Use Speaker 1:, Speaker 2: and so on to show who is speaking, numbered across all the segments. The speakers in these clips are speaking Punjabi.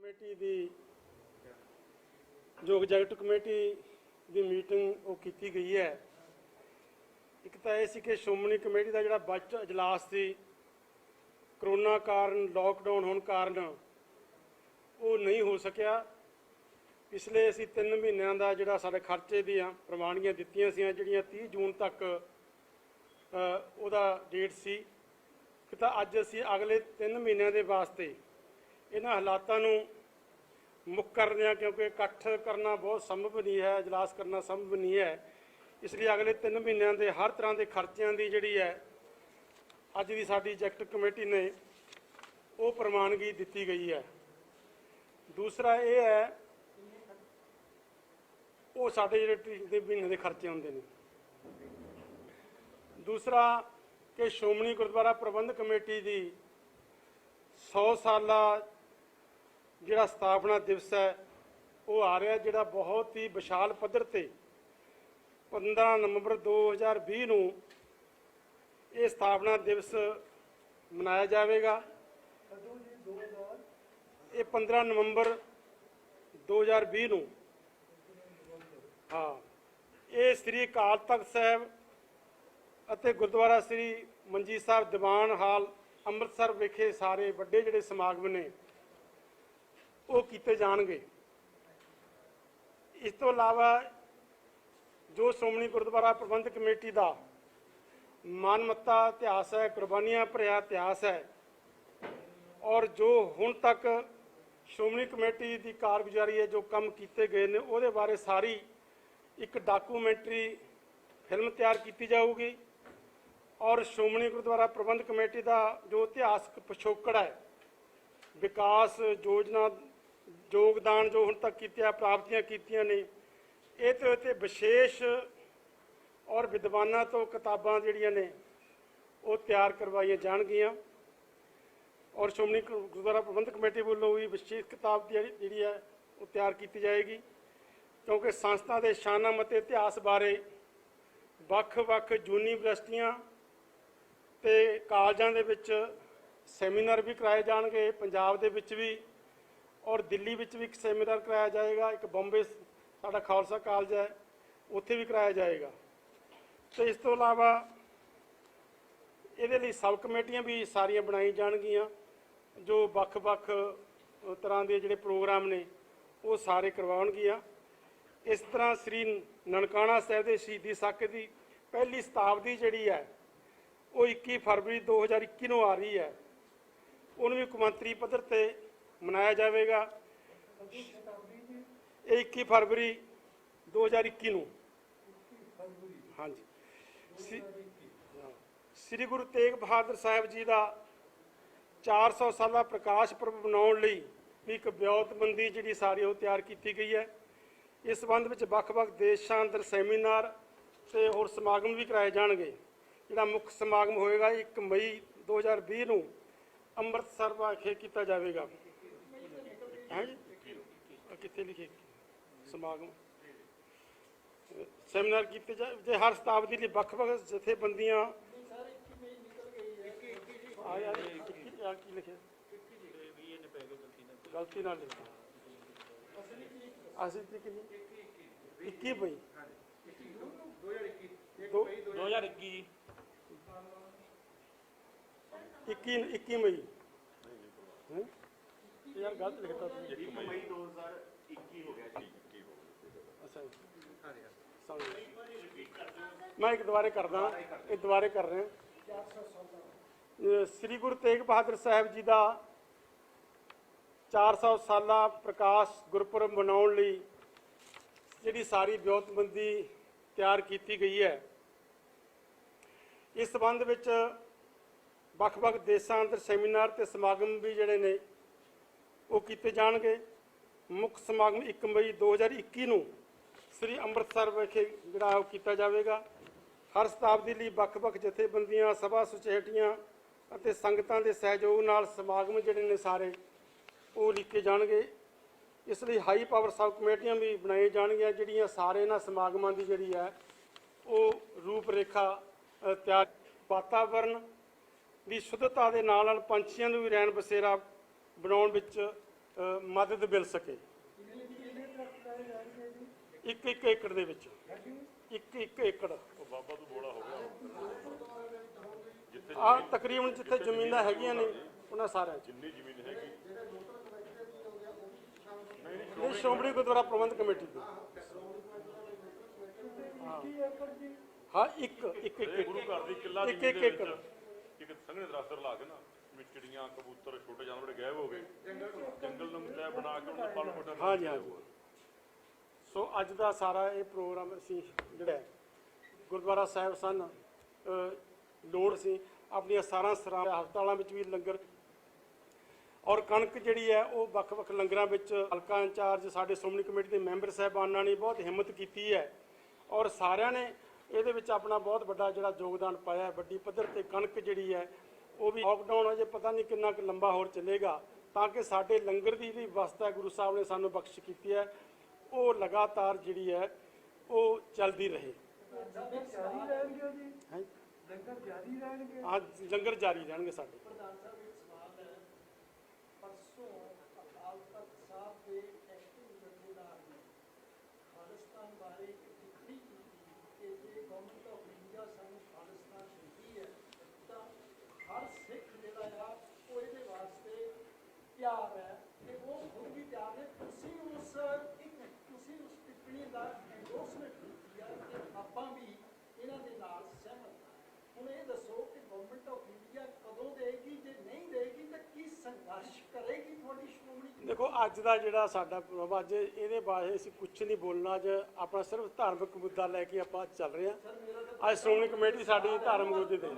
Speaker 1: कमेटी दी जो एग्जैक्टिव कमेटी की मीटिंग वो की गई है। एक तो यह सी कि श्रोमणी कमेटी का जोड़ा बजट अजलास सी करोना कारण लॉकडाउन होने कारण वो नहीं हो सकिया। पिछले असी 3 महीनों का जोड़ा साढ़े खर्चे दी प्रवानियां दित्तियां सी जिहड़ियां 30 जून तक उहदा डेट सी। तो अज असी अगले 3 महीनों के वास्ते इन्हां हालातों नूं मुक्त कर रहे हैं, क्योंकि इकट्ठ करना बहुत संभव नहीं है, इजलास करना संभव नहीं है। इसलिए अगले 3 महीनों के हर तरह के खर्चों की जिहड़ी है अज की साडी एग्जैक्टिव कमेटी ने वो प्रवानगी दी गई है। दूसरा ये है वो साडे जिहड़े महीने के खर्चे होंदे ने। दूसरा कि श्रोमणी गुरुद्वारा प्रबंध कमेटी की 100 साला जिहड़ा स्थापना दिवस है वो आ रहा, जिहड़ा बहुत ही विशाल पद्धर ते 15 नवंबर 2020 नूं ये स्थापना दिवस मनाया जाएगा। ये 15 नवंबर 2020 नूं हाँ ये श्री अकाल तख्त साहब ਅਤੇ गुरुद्वारा श्री मंजीत साहब दीवान हाल ਅੰਮ੍ਰਿਤਸਰ विखे सारे ਵੱਡੇ ਜਿਹੜੇ ਸਮਾਗਮ ने वो किए जाएंगे। इस तो इलावा जो श्रोमणी गुरुद्वारा प्रबंध कमेटी का मानमत्ता इतिहास है, कुर्बानियां भरिया इतिहास है, और जो हुण तक श्रोमणी कमेटी की कारगुजारी है, जो काम किए गए ने उहदे बारे सारी एक डॉक्यूमेंटरी फिल्म तैयार की जाऊगी। और श्रोमणी गुरुद्वारा प्रबंध कमेटी का जो इतिहासक पिछोकड़ है, विकास योजना योगदान जो हुण तक किया, प्राप्तियां कीतियां ने, ये तो विशेष और विद्वानों तो किताबां जिहड़ियां ने वो तैयार करवाई जाणगियां। और श्रोमणी गुरुद्वारा प्रबंध कमेटी वालों भी विशेष किताब जिहड़ी है वो तैयार की जाएगी, क्योंकि संस्था के शानम ਅਤੇ इतिहास बारे ਵੱਖ-ਵੱਖ यूनीवर्सिटियां ते कालजां दे विच सैमीनार भी कराए जाएंगे, पंजाब दे विच भी और दिल्ली विच भी एक सैमीनार कराया जाएगा। एक बॉम्बे साडा खालसा कॉलेज है उत्थे भी कराया जाएगा। तो इस तो इलावा ये सब कमेटियां भी सारियां बनाई जाएगियां, जो ਵੱਖ-ਵੱਖ तरह के जिहड़े प्रोग्राम ने वो सारे करवाउणगियां। इस तरह श्री ननकाना साहिब के शहीदी साके की पहली शताब्दी जिहड़ी है वो 21 फरवरी 2021 नूं आ रही है, उन्होंने भी कौमांतरी पद्धर ते मनाया जाएगा। ये 21 फरवरी 2021 नूं हाँ जी श्री गुरु तेग बहादुर साहब जी का 400 साला प्रकाश पुरब मनाउण लई भी एक ब्योतबंदी जिहड़ी सारी वो तैयार की गई है। इस संबंध में ਵੱਖ-ਵੱਖ देशां अंदर सैमीनार ते होर समागम भी कराए जाएंगे। जिहड़ा मुख्य समागम होएगा 1 मई 2020 नूं ਅੰਮ੍ਰਿਤਸਰ विखे किया जाएगा। है जी कितने लिखे समागम सैमीनार किए जाए हर शताब्दी लिए ਵੱਖ-ਵੱਖ जथेबंदियां की लिखे गलती ना लिखे असली तरीके 21 मई 2021 21 मई यार गलत लिखता 1 मई 2021 हो गया। अच्छा मैं एक दोबारे करदा, एक दोबारे कर रहे हैं। श्री गुरु तेग बहादुर साहब जी का 400 साला प्रकाश गुरपुरब मनाउण लई जिहड़ी सारी ब्योतबंदी तैयार की गई है। इस संबंध में ਵੱਖ-ਵੱਖ देशों अंदर सैमीनार ते समागम भी जिहड़े ने वो किए जाएंगे। मुख्य समागम 1 मई 2021 नूं श्री ਅੰਮ੍ਰਿਤਸਰ विखे जिहड़ा वो किया जाएगा। हर शताब्दी लई ਵੱਖ-ਵੱਖ जथेबंदियां सभा सुचेटियां ਅਤੇ संगतां दे सहयोग नाल समागम जिहड़े ने सारे वो लिखे जाएंगे। इसलिए हाई पावर सब कमेटियां भी बनाई जाएगियां जिहड़ियां सारे इन्हां समागमां दी जिहड़ी है वो रूपरेखा तैयार। वातावरण की शुद्धता के नाल पंछियों भी रहन बसेरा बनाउण विच ਮਦਦ ਮਿਲ ਸਕੇ। ਇੱਕ ਏਕੜ ਦੇ ਵਿੱਚ ਇੱਕ ਏਕੜ
Speaker 2: ਬਾਬਾ ਤੋਂ ਬੋਲਾ ਹੋ ਗਿਆ
Speaker 1: ਆ ਤਕਰੀਬਨ ਜਿੱਥੇ ਜ਼ਮੀਨਾਂ ਹੈਗੀਆਂ ਨੇ ਉਹਨਾਂ ਸਾਰਿਆਂ 'ਚ
Speaker 2: ਜਿੰਨੀ ਜ਼ਮੀਨ ਹੈਗੀ
Speaker 1: ਇਹ ਸ਼੍ਰੋਮਣੀ ਗੁਰਦੁਆਰਾ ਪ੍ਰਬੰਧਕ ਕਮੇਟੀ ਦੀ। ਹਾਂ ਇੱਕ
Speaker 2: ਗੁਰੂ ਘਰ ਦੀ ਕਿੱਲਾ
Speaker 1: ਇੱਕ
Speaker 2: ਜ਼ਮੀਨ ਦੇ
Speaker 1: ਏਕੜ
Speaker 2: ਵਿੱਚ ਇੱਕ ਸੰਘਣੇ ਦਰਖਤ ਲਾ ਕੇ ਨਾ ਵਿੱਚ ਚਿੜੀਆਂ ਕਬੂਤਰ ਛੋਟੇ ਜਾਨਵਰ ਗਾਇਬ ਹੋ ਗਏ, ਜੰਗਲ ਨੂੰ ਤੈ ਬਣਾ ਕੇ ਉਹਨਾਂ ਦਾ ਪਾਲਣ ਪੋਸ਼ਣ
Speaker 1: ਹਾਂਜੀ ਹਾਂਜੀ। ਸੋ ਅੱਜ ਦਾ ਸਾਰਾ ਇਹ ਪ੍ਰੋਗਰਾਮ ਅਸੀਂ ਜਿਹੜਾ ਹੈ ਗੁਰਦੁਆਰਾ ਸਾਹਿਬ ਸਨ ਲੋੜ ਸੀ ਆਪਣੀਆਂ ਸਾਰਾ ਹਸਪਤਾਲਾਂ ਵਿੱਚ ਵੀ ਲੰਗਰ ਔਰ ਕਣਕ ਜਿਹੜੀ ਹੈ ਉਹ ਵੱਖ-ਵੱਖ ਲੰਗਰਾਂ ਵਿੱਚ ਹਲਕਾ ਇੰਚਾਰਜ ਸਾਡੇ ਸ਼੍ਰੋਮਣੀ ਕਮੇਟੀ ਦੇ ਮੈਂਬਰ ਸਾਹਿਬਾਨਾਂ ਨੇ ਬਹੁਤ ਹਿੰਮਤ ਕੀਤੀ ਹੈ ਔਰ ਸਾਰਿਆਂ ਨੇ ਇਹਦੇ ਵਿੱਚ ਆਪਣਾ ਬਹੁਤ ਵੱਡਾ ਜਿਹੜਾ ਯੋਗਦਾਨ ਪਾਇਆ। ਵੱਡੀ ਪੱਧਰ ਤੇ ਕਣਕ ਜਿਹੜੀ ਹੈ ਉਹ ਵੀ ਲਾਕਡਾਊਨ ਅਜੇ ਪਤਾ ਨਹੀਂ ਕਿੰਨਾ ਕੁ ਲੰਬਾ ਹੋਰ ਚੱਲੇਗਾ ਤਾਂ ਕਿ ਸਾਡੇ ਲੰਗਰ ਦੀ ਜਿਹੜੀ ਵਿਵਸਥਾ ਗੁਰੂ ਸਾਹਿਬ ਨੇ ਸਾਨੂੰ ਬਖਸ਼ ਕੀਤੀ ਹੈ ਉਹ ਲਗਾਤਾਰ ਜਿਹੜੀ ਹੈ ਉਹ ਚੱਲਦੀ ਰਹੇ। ਹਾਂ ਲੰਗਰ ਜਾਰੀ ਰਹਿਣਗੇ ਸਾਡੇ।
Speaker 3: ਪਿਆਰ ਹੈ ਤੇ ਉਹ ਖੁਦ ਵੀ ਪਿਆਰ ਹੈ। ਤੁਸੀਂ ਉਸ ਟਿੱਪਣੀ ਦਾ ਐਂਡੋਰਸਮੈਂਟ ਕੀਤੀ ਹੈ ਤੇ ਆਪਾਂ ਵੀ ਇਹਨਾਂ ਦੇ ਨਾਲ ਸਹਿਮਤ ਹਾਂ। ਹੁਣ ਇਹ ਦੱਸੋ ਕਿ ਗਵਰਨਮੈਂਟ ਆਫ ਇੰਡੀਆ ਕਦੋਂ ਦੇਗੀ, ਜੇ ਨਹੀਂ ਦੇਗੀ ਤਾਂ ਕੀ ਸੰਘਰਸ਼ ਕਰੇਗੀ ਤੁਹਾਡੀ ਸ਼੍ਰੋਮਣੀ?
Speaker 1: ਦੇਖੋ ਅੱਜ ਦਾ ਜਿਹੜਾ ਸਾਡਾ ਪ੍ਰੋਗਰਾਮ ਅੱਜ ਇਹਦੇ ਬਾਰੇ ਅਸੀਂ ਕੁਝ ਨਹੀਂ ਬੋਲਣਾ। ਅੱਜ ਆਪਣਾ ਸਿਰਫ ਧਾਰਮਿਕ ਮੁੱਦਾ ਲੈ ਕੇ ਆਪਾਂ ਚੱਲ ਰਹੇ ਹਾਂ। ਅੱਜ ਸ਼੍ਰੋਮਣੀ ਕਮੇਟੀ ਸਾਡੀ ਧਾਰਮਿਕ ਮੁੱਦੇ ਤੇ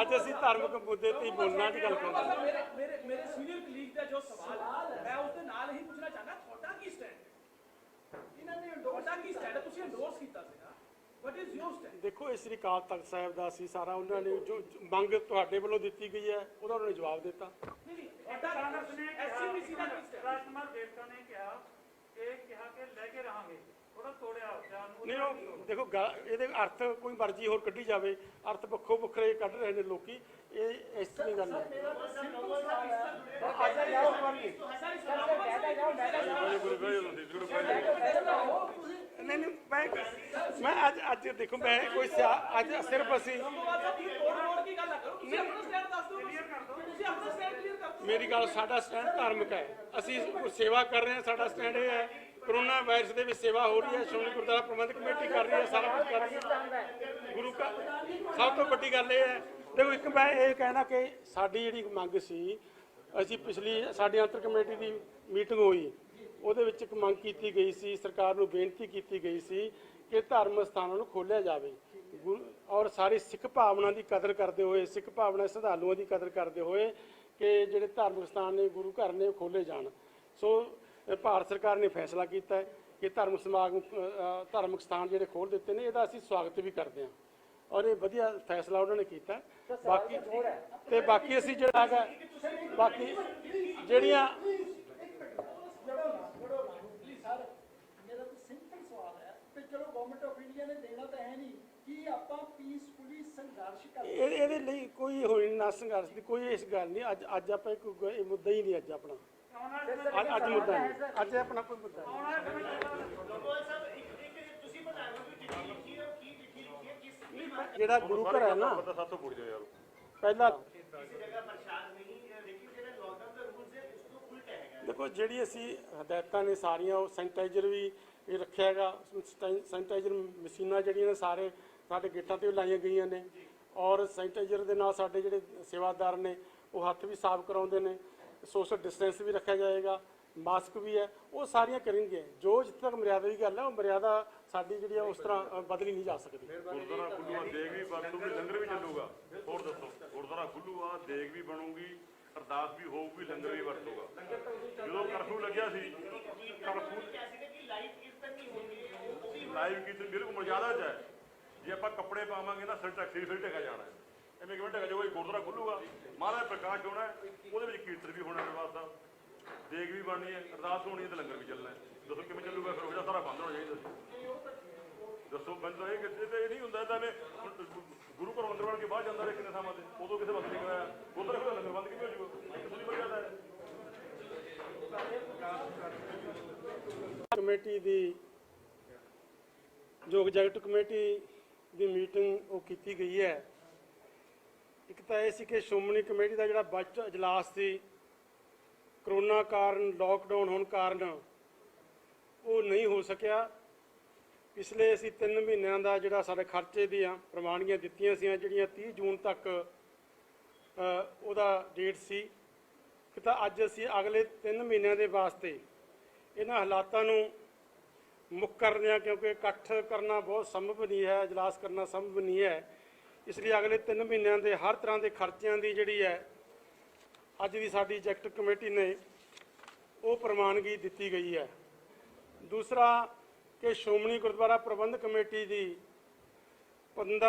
Speaker 1: ਅੱਜ ਅਸੀਂ ਧਾਰਮਿਕ ਮੁੱਦੇ ਤੇ ਹੀ ਬੋਲਣਾ ਦੀ ਗੱਲ ਕਰਦੇ ਹਾਂ।
Speaker 4: ਮੇਰੇ ਸੀਨੀਅਰ ਕਲੀਗ ਦਾ ਜੋ ਸਵਾਲ ਹੈ ਮੈਂ ਉਸ ਦੇ ਨਾਲ ਹੀ ਪੁੱਛਣਾ ਚਾਹੁੰਦਾ ਤੁਹਾਡਾ ਕੀ ਸਟੈਂਡ?
Speaker 3: ਇਹਨਾਂ ਨੇ
Speaker 4: ਤੁਹਾਡਾ ਕੀ ਸਟੈਂਡ ਹੈ? ਤੁਸੀਂ ਐਂਡੋਰਸ ਕੀਤਾ ਸੀਗਾ, ਵਾਟ ਇਜ਼ ਯੂਰ ਸਟੈਂਡ?
Speaker 1: ਦੇਖੋ ਇਹ ਸ੍ਰੀ ਅਕਾਲ ਤਖਤ ਸਾਹਿਬ ਦਾ ਸੀ ਸਾਰਾ ਉਹਨਾਂ ਨੇ ਜੋ ਮੰਗ ਤੁਹਾਡੇ ਵੱਲੋਂ ਦਿੱਤੀ ਗਈ ਹੈ ਉਹਦਾ ਉਹਨਾਂ ਨੇ ਜਵਾਬ ਦਿੱਤਾ।
Speaker 4: ਨਹੀਂ ਕਾਂਗਰਸ ਨੇ ਐਸਸੀਪੀਸੀ ਦਾ ਕੀ ਸਟੈਂਡ?
Speaker 5: ਰਾਜਕੁਮਾਰ ਦੇਵਤਾ ਨੇ ਕਿਹਾ ਕਿ ਲੈ ਕੇ ਰਹਾਂਗੇ, ਥੋੜਾ ਤੋੜਿਆ
Speaker 1: ਨਹੀਂ ਉਹ ਦੇਖੋ ਇਹਦੇ ਅਰਥ ਕੋਈ ਮਰਜ਼ੀ ਹੋਰ ਕੱਢੀ ਜਾਵੇ, ਅਰਥ ਵੱਖੋ ਵੱਖਰੇ ਕੱਢ ਰਹੇ ਨੇ ਲੋਕੀ, ਇਹ ਇਸ ਤਰ੍ਹਾਂ ਗੱਲ ਹੈ। ਨਹੀਂ ਮੈਂ ਅੱਜ ਦੇਖੋ ਮੈਂ ਕੋਈ ਅੱਜ ਸਿਰਫ ਅਸੀਂ ਮੇਰੀ ਗੱਲ ਸਾਡਾ ਸਟੈਂਡ ਧਾਰਮਿਕ ਹੈ। ਅਸੀਂ ਸੇਵਾ ਕਰ ਰਹੇ ਹਾਂ, ਸਾਡਾ ਸਟੈਂਡ ਇਹ ਹੈ ਕੋਰੋਨਾ ਵਾਇਰਸ ਦੇ ਵਿੱਚ ਸੇਵਾ ਹੋ ਰਹੀ ਹੈ, ਸ਼੍ਰੋਮਣੀ ਗੁਰਦੁਆਰਾ ਪ੍ਰਬੰਧਕ ਕਮੇਟੀ ਕਰ ਰਹੀ ਹੈ, ਸਾਰਾ ਕੁਝ ਕਰ ਰਹੀ ਹੈ। ਗੁਰੂ ਕਾ ਸਭ ਤੋਂ ਵੱਡੀ ਗੱਲ ਇਹ ਹੈ ਦੇਖੋ ਇੱਕ ਮੈਂ ਇਹ ਕਹਿਣਾ ਕਿ ਸਾਡੀ ਜਿਹੜੀ ਮੰਗ ਸੀ ਅਸੀਂ ਪਿਛਲੀ ਸਾਡੀ ਅੰਤਰ ਕਮੇਟੀ ਦੀ ਮੀਟਿੰਗ ਹੋਈ ਉਹਦੇ ਵਿੱਚ ਇੱਕ ਮੰਗ ਕੀਤੀ ਗਈ ਸੀ, ਸਰਕਾਰ ਨੂੰ ਬੇਨਤੀ ਕੀਤੀ ਗਈ ਸੀ ਕਿ ਧਾਰਮਿਕ ਸਥਾਨਾਂ ਨੂੰ ਖੋਲ੍ਹਿਆ ਜਾਵੇ ਔਰ ਸਾਰੀ ਸਿੱਖ ਭਾਵਨਾ ਦੀ ਕਦਰ ਕਰਦੇ ਹੋਏ, ਸਿੱਖ ਭਾਵਨਾ ਸ਼ਰਧਾਲੂਆਂ ਦੀ ਕਦਰ ਕਰਦੇ ਹੋਏ ਕਿ ਜਿਹੜੇ ਧਾਰਮਿਕ ਸਥਾਨ ਨੇ ਗੁਰੂ ਘਰ ਨੇ ਖੋਲ੍ਹੇ ਜਾਣ। ਸੋ ਭਾਰਤ ਸਰਕਾਰ ਨੇ ਫੈਸਲਾ ਕੀਤਾ ਹੈ ਕਿ ਧਾਰਮਿਕ ਸਥਾਨ ਜਿਹੜੇ ਖੋਲ੍ਹ ਦਿੱਤੇ ਨੇ ਇਹਦਾ ਅਸੀਂ ਸਵਾਗਤ ਵੀ ਕਰਦੇ ਹਾਂ ਔਰ ਇਹ ਵਧੀਆ ਫੈਸਲਾ ਉਹਨਾਂ ਨੇ ਕੀਤਾ। ਬਾਕੀ ਅਸੀਂ ਜਿਹੜਾ ਹੈਗਾ ਬਾਕੀ ਜਿਹੜੀਆਂ
Speaker 3: ਮੇਰਾ ਤਾਂ ਸਿੰਪਲ ਸਵਾਲ ਹੈ ਕਿ ਚਲੋ ਗਵਰਨਮੈਂਟ ਆਫ ਇੰਡੀਆ ਨੇ ਦੇਣਾ ਤਾਂ ਹੈ ਨਹੀਂ, ਕੀ ਆਪਾਂ ਪੀਸਫੁਲੀ ਸੰਘਰਸ਼ ਕਰਦੇ?
Speaker 1: ਇਹਦੇ ਲਈ ਕੋਈ ਹੋਈ ਨਾ ਸੰਘਰਸ਼ ਦੀ ਕੋਈ ਇਸ ਗੱਲ ਨਹੀਂ। ਅੱਜ ਆਪਾਂ ਇਹ ਮੁੱਦਾ ਹੀ ਨਹੀਂ ਅੱਜ ਆਪਣਾ ਅੱਜ ਮੁੱਦਾ ਨਹੀਂ ਅੱਜ ਆਪਣਾ ਕੋਈ ਮੁੱਦਾ ਨਹੀਂ। ਜਿਹੜਾ ਗੁਰੂ ਘਰ ਹੈ ਨਾ
Speaker 2: ਸਾਥੋਂ ਪੁੱਛ ਜਾਓ ਯਾਰ
Speaker 1: ਪਹਿਲਾਂ ਦੇਖੋ ਜਿਹੜੀ ਅਸੀਂ ਹਦਾਇਤਾਂ ਨੇ ਸਾਰੀਆਂ ਉਹ ਸੈਨੀਟਾਈਜ਼ਰ ਵੀ ਇਹ ਰੱਖਿਆ ਹੈਗਾ, ਸੈਨੀਟਾਈਜ਼ਰ ਮਸ਼ੀਨਾਂ ਜਿਹੜੀਆਂ ਨੇ ਸਾਰੇ ਸਾਡੇ ਗੇਟਾਂ ਤੇ ਲਾਈਆਂ ਗਈਆਂ ਨੇ ਔਰ ਸੈਨੀਟਾਈਜ਼ਰ ਦੇ ਨਾਲ ਸਾਡੇ ਜਿਹੜੇ ਸੇਵਾਦਾਰ ਨੇ ਉਹ ਹੱਥ ਵੀ ਸਾਫ਼ ਕਰਾਉਂਦੇ ਨੇ, ਸੋਸ਼ਲ ਡਿਸਟੈਂਸ ਵੀ ਰੱਖਿਆ ਜਾਏਗਾ, ਮਾਸਕ ਵੀ ਹੈ, ਉਹ ਸਾਰੀਆਂ ਕਰਨਗੇ। ਜੋ ਜਿੱਥੇ ਤੱਕ ਮਰਿਆਦਾ ਦੀ ਗੱਲ ਹੈ ਉਹ ਮਰਿਆਦਾ ਸਾਡੀ ਜਿਹੜੀ ਹੈ ਉਸ ਤਰ੍ਹਾਂ ਬਦਲੀ ਨਹੀਂ ਜਾ ਸਕਦੀ।
Speaker 2: ਗੁਰਦੁਆਰਾ ਖੁੱਲੂਆ ਦੇਗ ਵੀ ਵਰਤੂਗੀ, ਲੰਗਰ ਵੀ ਚੱਲੂਗਾ। ਹੋਰ ਦੱਸੋ ਗੁਰਦੁਆਰਾ ਖੁੱਲੂਆ ਦੇਗ ਵੀ ਬਣੂਗੀ, ਅਰਦਾਸ ਵੀ ਹੋਊਗੀ, ਲੰਗਰ ਵੀ ਵਰਤੂਗਾ। ਜਦੋਂ ਕਰਫਿਊ ਲੱਗਿਆ ਸੀ ਲਾਈਵ ਕੀਰਤਨ ਬਿਲਕੁਲ ਮਰਜ਼ਾਦਾ 'ਚ ਹੈ। ਜੇ ਆਪਾਂ ਕੱਪੜੇ ਪਾਵਾਂਗੇ ਨਾ ਸਿਰ ਢੱਕਾ ਜਾਣਾ ਹੈ, ਐਵੇਂ ਕਿਵੇਂ ਢੱਕਾ ਜਾਊਗਾ? ਗੁਰਦੁਆਰਾ ਖੁੱਲੂਗਾ, ਮਹਾਰਾਜ ਪ੍ਰਕਾਸ਼ ਹੋਣਾ, ਉਹਦੇ ਵਿੱਚ ਕੀਰਤਨ ਵੀ ਹੋਣਾ, ਦਰਬਾਰ ਸਾਹਿਬ ਦੇਗ ਵੀ ਬਣਨੀ ਹੈ, ਅਰਦਾਸ ਹੋਣੀ ਹੈ ਤੇ ਲੰਗਰ ਵੀ ਚੱਲਣਾ ਹੈ। ਦੱਸੋ ਕਿਵੇਂ ਚੱਲੂਗਾ? ਫਿਰ ਉਹਦਾ ਸਾਰਾ ਬੰਦ ਹੋਣਾ ਚਾਹੀਦਾ। ਦੱਸੋ ਮੈਨੂੰ ਇਹ ਨਹੀਂ ਹੁੰਦਾ ਤਾਂ ਮੈਂ ਗੁਰੂ ਘਰ ਅੰਦਰ ਵੜ ਕੇ ਬਾਹਰ ਜਾਂਦਾ ਰਿਹਾ ਕਿੰਨੇ ਥਾਵਾਂ ਤੇ, ਉਦੋਂ ਕਿਸੇ ਬੰਦ ਨਹੀਂ ਕਰਾਇਆ। ਗੁਰਦੁਆਰਾ ਲੰਗਰ ਬੰਦ ਕਿਵੇਂ ਹੋ ਜੂਗਾ? ਤੁਸੀਂ ਮਰਜ਼ਾਦਾ ਹੈ।
Speaker 1: ਕਮੇਟੀ ਦੀ ਜੋ ਐਗਜ਼ੈਕਟਿਵ ਕਮੇਟੀ ਦੀ ਮੀਟਿੰਗ ਉਹ ਕੀਤੀ ਗਈ ਹੈ। ਇੱਕ ਤਾਂ ਇਹ ਸੀ ਕਿ ਸ਼੍ਰੋਮਣੀ ਕਮੇਟੀ ਦਾ ਜਿਹੜਾ ਬਜਟ ਇਜਲਾਸ ਸੀ ਕਰੋਨਾ ਕਾਰਨ, ਲੋਕਡਾਊਨ ਹੋਣ ਕਾਰਨ ਉਹ ਨਹੀਂ ਹੋ ਸਕਿਆ। ਪਿਛਲੇ ਅਸੀਂ 3 ਮਹੀਨਿਆਂ ਦਾ ਜਿਹੜਾ ਸਾਡੇ ਖਰਚੇ ਦੀਆਂ ਪ੍ਰਵਾਨਗੀਆਂ ਦਿੱਤੀਆਂ ਸੀ, ਜਿਹੜੀਆਂ 30 ਜੂਨ ਤੱਕ ਉਹਦਾ ਡੇਟ ਸੀ, ਕਿ ਤਾਂ ਅੱਜ ਅਸੀਂ ਅਗਲੇ 3 ਮਹੀਨਿਆਂ ਦੇ ਵਾਸਤੇ ਇਹਨਾਂ ਹਾਲਾਤਾਂ ਨੂੰ ਮੁੱਖ ਕਰਦੇ ਹਾਂ, ਕਿਉਂਕਿ ਇਕੱਠ ਕਰਨਾ ਬਹੁਤ ਸੰਭਵ ਨਹੀਂ ਹੈ, ਇਜਲਾਸ ਕਰਨਾ ਸੰਭਵ ਨਹੀਂ ਹੈ। ਇਸ ਲਈ ਅਗਲੇ 3 ਮਹੀਨਿਆਂ ਦੇ ਹਰ ਤਰ੍ਹਾਂ ਦੇ ਖਰਚਿਆਂ ਦੀ ਜਿਹੜੀ ਹੈ ਅੱਜ ਦੀ ਸਾਡੀ ਐਗਜ਼ੈਕਟਿਵ ਕਮੇਟੀ ਨੇ ਉਹ ਪ੍ਰਵਾਨਗੀ ਦਿੱਤੀ ਗਈ ਹੈ। ਦੂਸਰਾ ਕਿ ਸ਼੍ਰੋਮਣੀ ਗੁਰਦੁਆਰਾ ਪ੍ਰਬੰਧਕ ਕਮੇਟੀ ਦੀ 15